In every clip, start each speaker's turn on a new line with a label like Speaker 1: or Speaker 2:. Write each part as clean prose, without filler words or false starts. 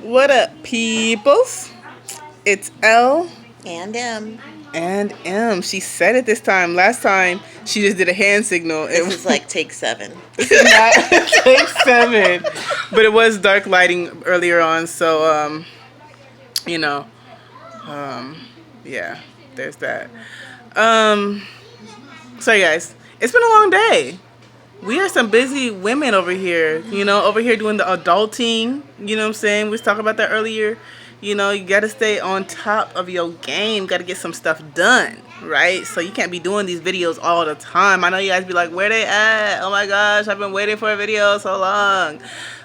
Speaker 1: What up, peoples? It's L
Speaker 2: And
Speaker 1: and M. She said it this time. Last time, she just did a hand signal.
Speaker 2: this is like take 7.
Speaker 1: Not take 7. But it was dark lighting earlier on, so, you know, yeah, there's that. Sorry, guys. It's been a long day. We are some busy women over here, over here doing the adulting, you know what I'm saying? We was talking about that earlier. You got to stay on top of your game, got to get some stuff done, right? So you can't be doing these videos all the time. I know you guys be like, where they at? Oh my gosh, I've been waiting for a video so long.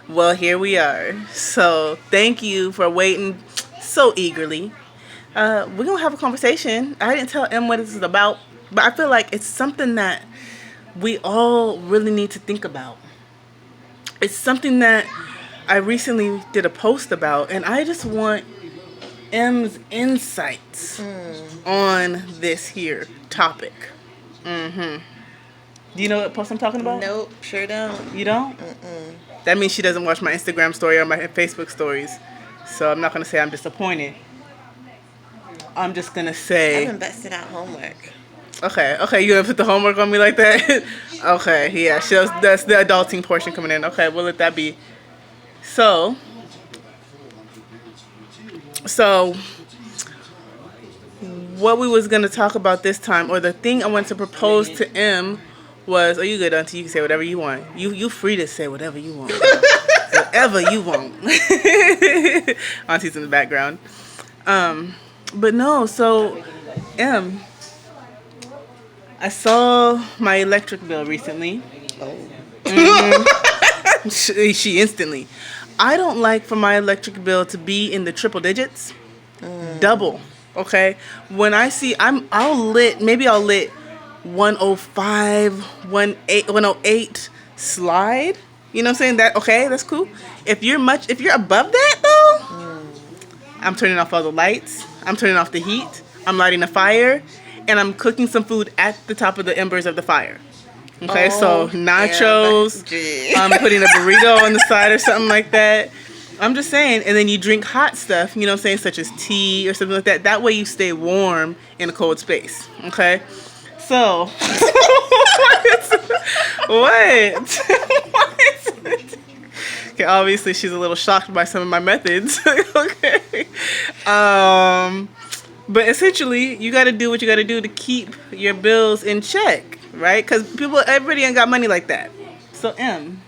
Speaker 1: Well, here we are. So thank you for waiting so eagerly. We're going to have a conversation. I didn't tell Em what this is about, but I feel like it's something that we all really need to think about. It's something that I recently did a post about, and I just want M's insights on this here topic. Do you know what post I'm talking about?
Speaker 2: Nope, sure don't.
Speaker 1: You don't? That means she doesn't watch my Instagram story or my Facebook stories. So I'm not going to say I'm disappointed. I'm just going to say...
Speaker 2: I've invested out homework.
Speaker 1: Okay, you gonna put the homework on me like that? Okay, yeah, that's the adulting portion coming in. Okay, we'll let that be. So, what we was gonna talk about this time, or the thing I wanted to propose to M, was, you good, Auntie? You can say whatever you want. You free to say whatever you want. Whatever you want. Auntie's in the background. But no, so M, I saw my electric bill recently. Oh. She instantly. I don't like for my electric bill to be in the triple digits. Double. Okay? When I see, I'll lit 105, 108 slide. You know what I'm saying? That's cool. If you're above that though, I'm turning off all the lights. I'm turning off the heat. I'm lighting a fire. And I'm cooking some food at the top of the embers of the fire. Okay, so nachos. I'm putting a burrito on the side or something like that. I'm just saying. And then you drink hot stuff, you know what I'm saying, such as tea or something like that. That way you stay warm in a cold space. Okay? So, what? Okay, obviously she's a little shocked by some of my methods. Okay. But essentially, you got to do what you got to do to keep your bills in check, right? Because everybody ain't got money like that. So, M,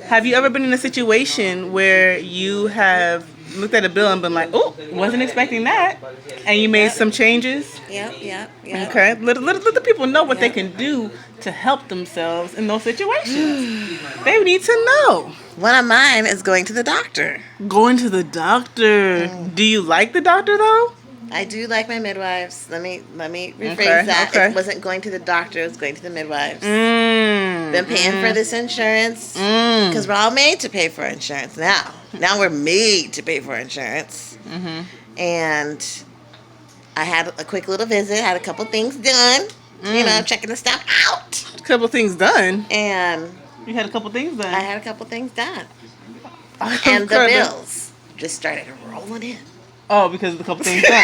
Speaker 1: have you ever been in a situation where you have looked at a bill and been like, oh, wasn't expecting that, and you made some changes?
Speaker 2: Yep.
Speaker 1: Okay, let the people know what they can do to help themselves in those situations. They need to know.
Speaker 2: One of mine is going to the doctor.
Speaker 1: Going to the doctor. Do you like the doctor, though?
Speaker 2: I do like my midwives. Let me rephrase that.
Speaker 1: Okay.
Speaker 2: It wasn't going to the doctor. It was going to the midwives. Been paying for this insurance because we're all made to pay for insurance now. Now we're made to pay for insurance. And I had a quick little visit. Had a couple things done. Checking the stuff out.
Speaker 1: A couple things done.
Speaker 2: And
Speaker 1: you had a couple things done.
Speaker 2: I had a couple things done. And the bills just started rolling in.
Speaker 1: Oh, because of the couple things done.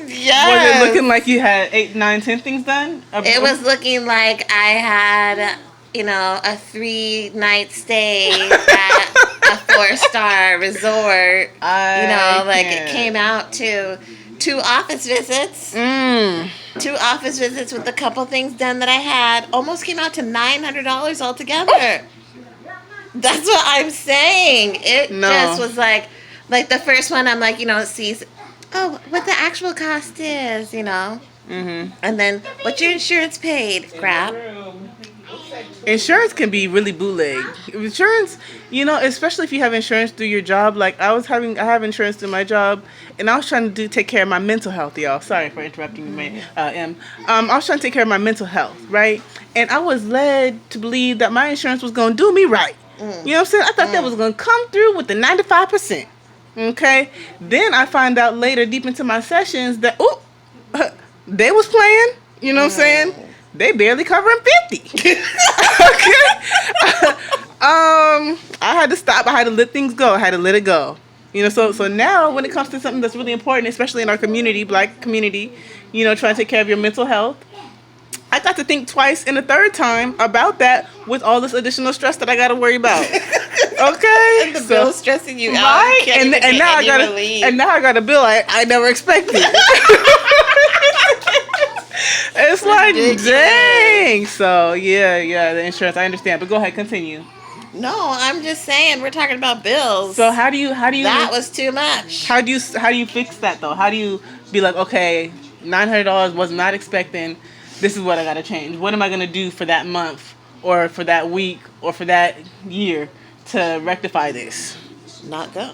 Speaker 2: Yes.
Speaker 1: Was it looking like you had 8, 9, 10 things done?
Speaker 2: It was looking like I had, a 3-night stay at a 4-star resort. It came out to 2 office visits. 2 office visits with a couple things done that I had. Almost came out to $900 altogether. Oh. That's what I'm saying. It just was like the first one, I'm like, it sees, what the actual cost is, And then, what your insurance paid? Crap.
Speaker 1: Insurance can be really bootleg. Insurance, especially if you have insurance through your job. Like, I have insurance through my job, and I was trying to take care of my mental health, y'all. Sorry for interrupting you, M. I was trying to take care of my mental health, right? And I was led to believe that my insurance was going to do me right. You know what I'm saying? I thought that was going to come through with the 95%. Okay? Then I find out later, deep into my sessions, that, they was playing. You know what I'm saying? They barely covering 50. Okay? I had to stop. I had to let things go. I had to let it go. You know, so now when it comes to something that's really important, especially in our community, Black community, you know, trying to take care of your mental health, I got to think twice and a third time about that with all this additional stress that I got to worry about. Okay,
Speaker 2: And the bill's stressing you out.
Speaker 1: right?
Speaker 2: You can't even
Speaker 1: And
Speaker 2: get
Speaker 1: now
Speaker 2: any relief.
Speaker 1: now I got a bill I never expected. It's like,
Speaker 2: Ridiculous.
Speaker 1: dang. So yeah, the insurance, I understand. But go ahead, continue.
Speaker 2: No, I'm just saying we're talking about bills.
Speaker 1: So how do you
Speaker 2: That was too much.
Speaker 1: how do you fix that though? How do you be like, okay, $900 was not expecting. This is what I gotta change. What am I gonna do for that month, or for that week, or for that year to rectify this?
Speaker 2: Not go.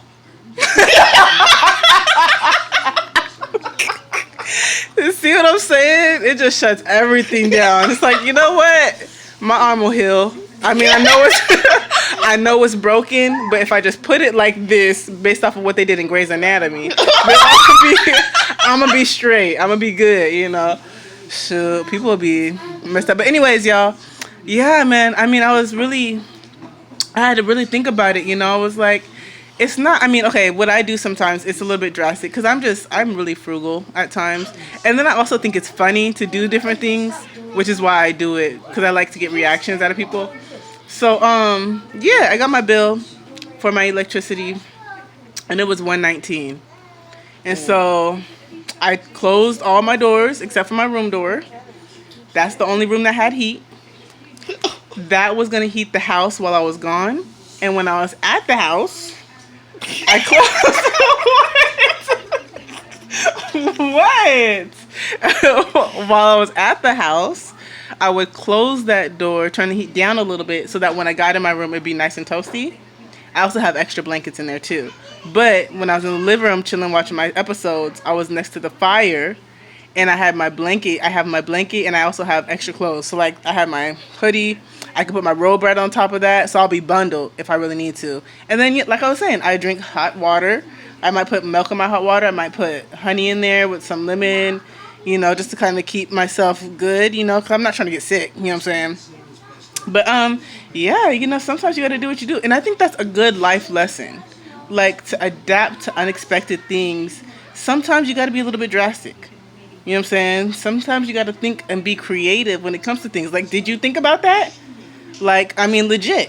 Speaker 1: See what I'm saying? It just shuts everything down. It's like, you know what? My arm will heal. I mean, I know it's I know it's broken, but if I just put it like this, based off of what they did in Grey's Anatomy, I'm gonna be straight. I'm gonna be good. You know, shoot, people will be messed up. But anyways, y'all, yeah, man. I mean, I had to really think about it. You know, I was like, it's not, I mean, okay, what I do sometimes, it's a little bit drastic because I'm really frugal at times. And then I also think it's funny to do different things, which is why I do it, because I like to get reactions out of people. So, yeah, I got my bill for my electricity, and it was $119. And so I closed all my doors except for my room door. That's the only room that had heat. That was going to heat the house while I was gone. And when I was at the house, I closed. What? While I was at the house, I would close that door, turn the heat down a little bit so that when I got in my room, it'd be nice and toasty. I also have extra blankets in there too. But when I was in the living room chilling, watching my episodes, I was next to the fire, and I had my blanket. I have my blanket, and I also have extra clothes. So like, I have my hoodie. I can put my robe right on top of that, so I'll be bundled if I really need to. And then, like I was saying, I drink hot water. I might put milk in my hot water. I might put honey in there with some lemon, you know, just to kind of keep myself good, you know, because I'm not trying to get sick, you know what I'm saying? But, yeah, you know, sometimes you got to do what you do. And I think that's a good life lesson. Like, to adapt to unexpected things, sometimes you got to be a little bit drastic. You know what I'm saying? Sometimes you got to think and be creative when it comes to things. Like, did you think about that? Like, I mean, legit.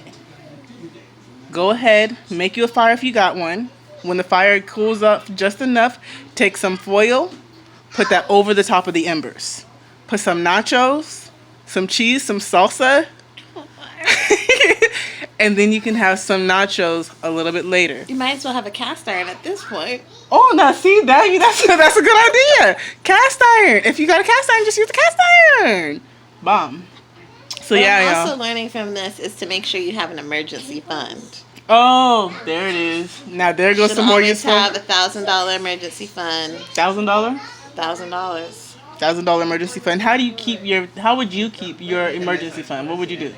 Speaker 1: Go ahead, make you a fire if you got one. When the fire cools up just enough, take some foil, put that over the top of the embers. Put some nachos, some cheese, some salsa. And then you can have some nachos a little bit later.
Speaker 2: You might as well have a cast iron at this point.
Speaker 1: Oh, now see, that's a good idea. Cast iron. If you got a cast iron, just use the cast iron. Bomb. So
Speaker 2: What
Speaker 1: yeah,
Speaker 2: I'm
Speaker 1: y'all.
Speaker 2: also learning from this is to make sure you have an emergency fund.
Speaker 1: Oh, there it is. Now there goes
Speaker 2: Should
Speaker 1: some more
Speaker 2: always
Speaker 1: useful.
Speaker 2: have $1,000 emergency fund.
Speaker 1: $1,000?
Speaker 2: $1,000.
Speaker 1: $1,000 emergency fund. How would you keep your emergency fund? What would you do?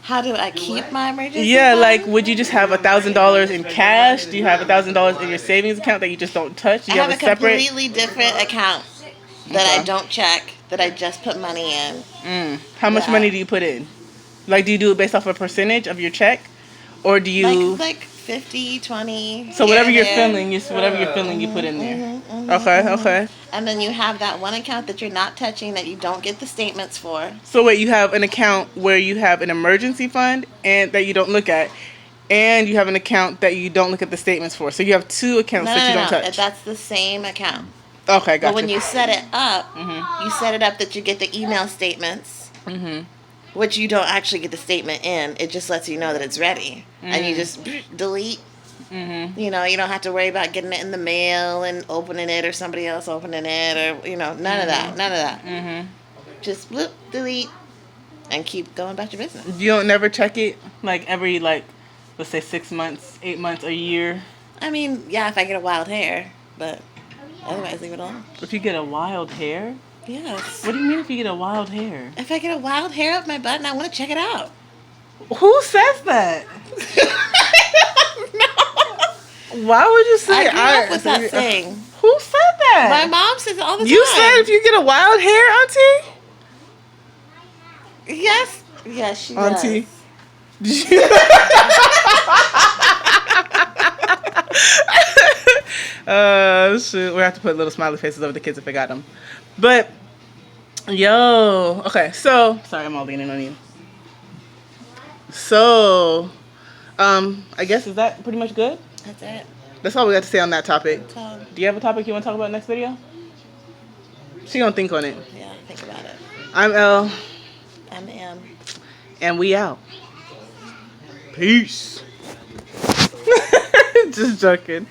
Speaker 2: How do I keep my emergency
Speaker 1: Yeah,
Speaker 2: fund?
Speaker 1: like, would you just have $1,000 in cash? Do you have $1,000 in your savings account that you just don't touch? Do
Speaker 2: I
Speaker 1: you
Speaker 2: have a
Speaker 1: separate?
Speaker 2: completely different account that I
Speaker 1: Okay.
Speaker 2: don't check, that I just put money in.
Speaker 1: How much
Speaker 2: Yeah.
Speaker 1: money do you put in? Like, do you do it based off a percentage of your check, or do you?
Speaker 2: Like 50, 20.
Speaker 1: So whatever
Speaker 2: here
Speaker 1: you're
Speaker 2: and
Speaker 1: feeling, you put in there.
Speaker 2: there.
Speaker 1: Okay.
Speaker 2: And then you have that one account that you're not touching that you don't get the statements for.
Speaker 1: So wait, you have an account where you have an emergency fund and that you don't look at, and you have an account that you don't look at the statements for. So you have two accounts that you don't touch.
Speaker 2: That's the same account.
Speaker 1: Okay, gotcha.
Speaker 2: But when you set it up, you set it up that you get the email statements, which you don't actually get the statement in. It just lets you know that it's ready. And you just delete. You know, you don't have to worry about getting it in the mail and opening it or somebody else opening it or, you know, none of that. Just bloop, delete, and keep going about your business.
Speaker 1: You don't never check it like every let's say 6 months, 8 months, a year.
Speaker 2: I mean, yeah, if I get a wild hair, but otherwise leave it alone.
Speaker 1: If you get a wild hair,
Speaker 2: Yes.
Speaker 1: what do you mean if you get a wild hair?
Speaker 2: If I get a wild hair up my butt and I want to check it out.
Speaker 1: Who says that? Why would you say
Speaker 2: I grew up with that saying.
Speaker 1: Who said that?
Speaker 2: My mom says it all the time.
Speaker 1: You said if you get a wild hair, auntie?
Speaker 2: Yes. Yes, she
Speaker 1: Auntie.
Speaker 2: does.
Speaker 1: Oh shoot, we have to put little smiley faces over the kids if they got them. But yo, okay, so sorry, I'm all leaning on you. So, I guess is that pretty much good?
Speaker 2: That's it.
Speaker 1: That's all we got to say on that topic.
Speaker 2: So,
Speaker 1: Do you have a topic you want to talk about next video? She gonna think on it.
Speaker 2: yeah, think about it.
Speaker 1: I'm L.
Speaker 2: I'm M.
Speaker 1: And we out. Peace. Just joking.